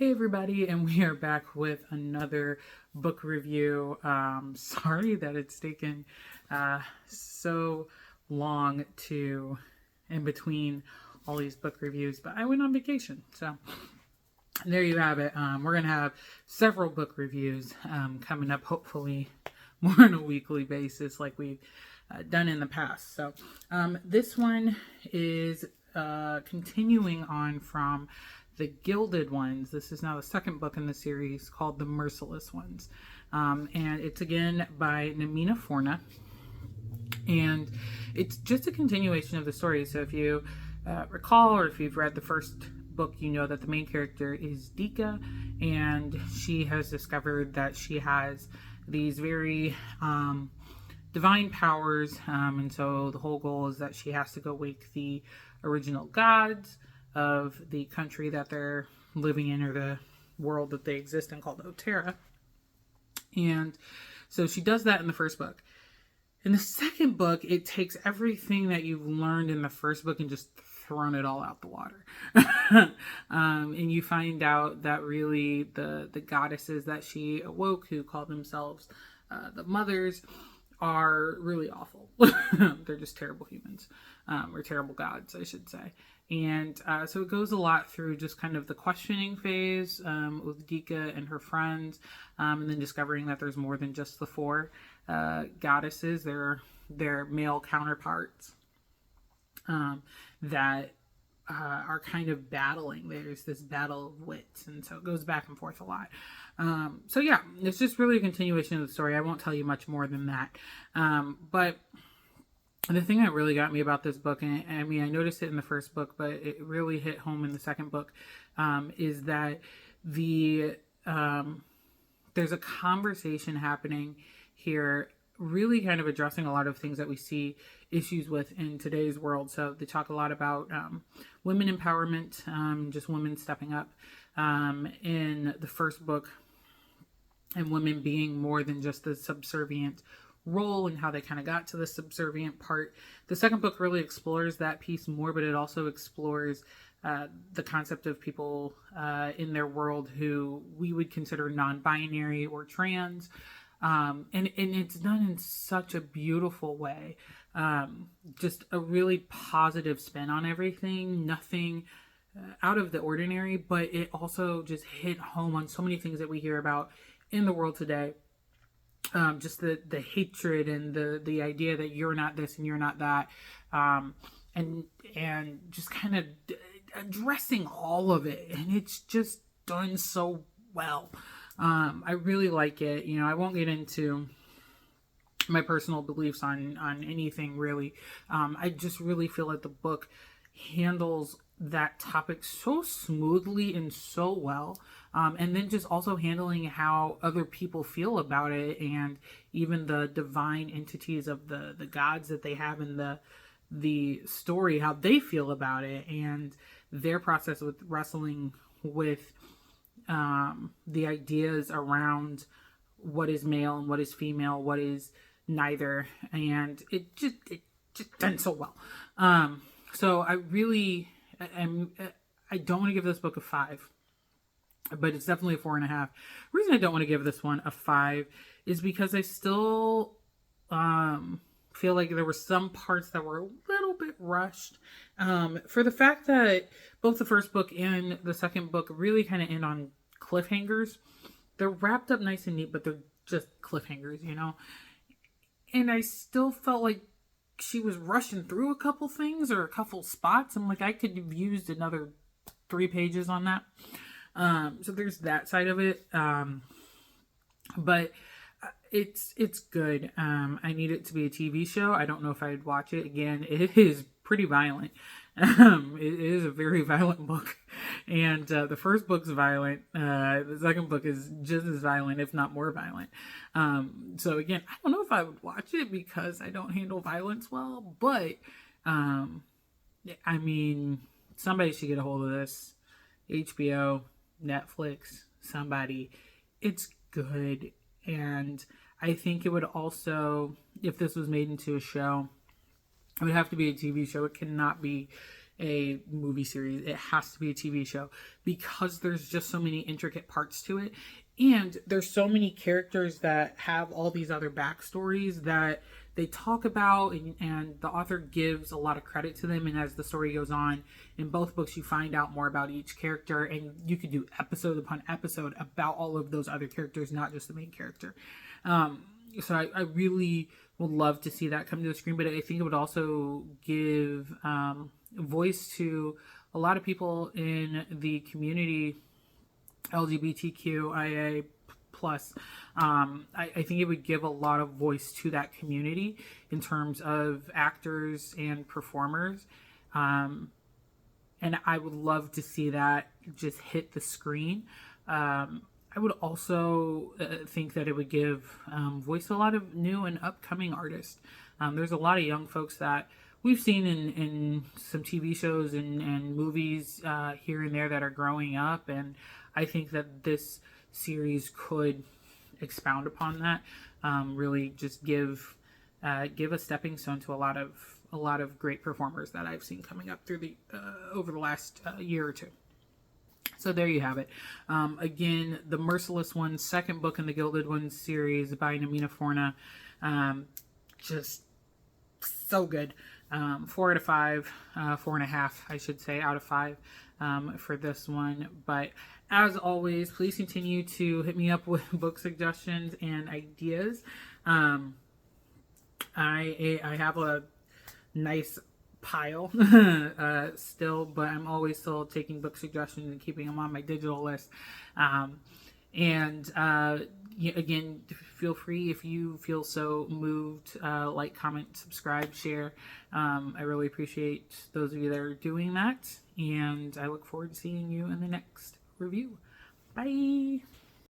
Hey everybody, and we are back with another book review. Sorry that it's taken so long to in between all these book reviews, but I went on vacation, so there you have it. We're gonna have several book reviews coming up, hopefully more on a weekly basis, like we've done in the past. So this one is continuing on from the Gilded Ones. This is now the second book in the series, called The Merciless Ones. And it's again by Namina Forna. And it's just a continuation of the story. So if you recall, or if you've read the first book, you know that the main character is Dika, and she has discovered that she has these very divine powers. And so the whole goal is that she has to go wake the original gods of the country that they're living in, or the world that they exist in, called Otera. And so she does that in the first book. In the second book, it takes everything that you've learned in the first book and just thrown it all out the water. And you find out that really the goddesses that she awoke, who call themselves the mothers, are really awful. They're just terrible humans, or terrible gods, I should say. And so it goes a lot through just kind of the questioning phase with Dika and her friends, and then discovering that there's more than just the four goddesses. They're male counterparts that are kind of battling. There's this battle of wits, and so it goes back and forth a lot. So yeah, it's just really a continuation of the story. I won't tell you much more than that. But the thing that really got me about this book, and I mean, I noticed it in the first book, but it really hit home in the second book, is that there's a conversation happening here, really kind of addressing a lot of things that we see issues with in today's world. So they talk a lot about women empowerment, just women stepping up in the first book, and women being more than just the subservient role, and how they kind of got to the subservient part. The second book really explores that piece more, but it also explores the concept of people in their world who we would consider non-binary or trans. And it's done in such a beautiful way. Just a really positive spin on everything. Nothing out of the ordinary, but it also just hit home on so many things that we hear about in the world today. Just the hatred and the idea that you're not this and you're not that. And just kind of addressing all of it. And it's just done so well. I really like it. You know, I won't get into my personal beliefs on anything really. I just really feel like the book handles that topic so smoothly and so well. And then just also handling how other people feel about it, and even the divine entities of the gods that they have in the story, how they feel about it, and their process with wrestling with the ideas around what is male and what is female, what is neither, and it just done so well. So I really I don't want to give this book a 5, but it's definitely a 4.5. The reason I don't want to give this one a 5 is because I still feel like there were some parts that were a little bit rushed, for the fact that both the first book and the second book really kind of end on cliffhangers. They're wrapped up nice and neat, but they're just cliffhangers, you know? And I still felt like she was rushing through a couple things, or a couple spots. I'm like, I could have used another 3 pages on that. So there's that side of it. But it's good. I need it to be a TV show. I don't know if I'd watch it again. It is pretty violent. It is a very violent book, and the first book's violent. The second book is just as violent, if not more violent. So again, I don't know if I would watch it because I don't handle violence well, but I mean, somebody should get a hold of this. HBO, Netflix, somebody. It's good, and I think it would also, if this was made into a show, it would have to be a TV show. It cannot be a movie series. It has to be a TV show because there's just so many intricate parts to it. And there's so many characters that have all these other backstories that they talk about, and the author gives a lot of credit to them. And as the story goes on, in both books, you find out more about each character, and you could do episode upon episode about all of those other characters, not just the main character. So I really would love to see that come to the screen, but I think it would also give voice to a lot of people in the community, LGBTQIA plus. I think it would give a lot of voice to that community in terms of actors and performers. And I would love to see that just hit the screen. I would also think that it would give voice to a lot of new and upcoming artists. There's a lot of young folks that we've seen in some TV shows and movies here and there that are growing up, and I think that this series could expound upon that. Really, just give a stepping stone to a lot of great performers that I've seen coming up through the over the last year or two. So there you have it. Again, the Merciless one, second book in the Gilded Ones series by Namina Forna. Just so good. 4 out of 5, 4.5, I should say, out of 5 for this one. But as always, please continue to hit me up with book suggestions and ideas. I have a nice pile still, but I'm always still taking book suggestions and keeping them on my digital list. Again, feel free if you feel so moved, like, comment, subscribe, share. I really appreciate those of you that are doing that, and I look forward to seeing you in the next review. Bye.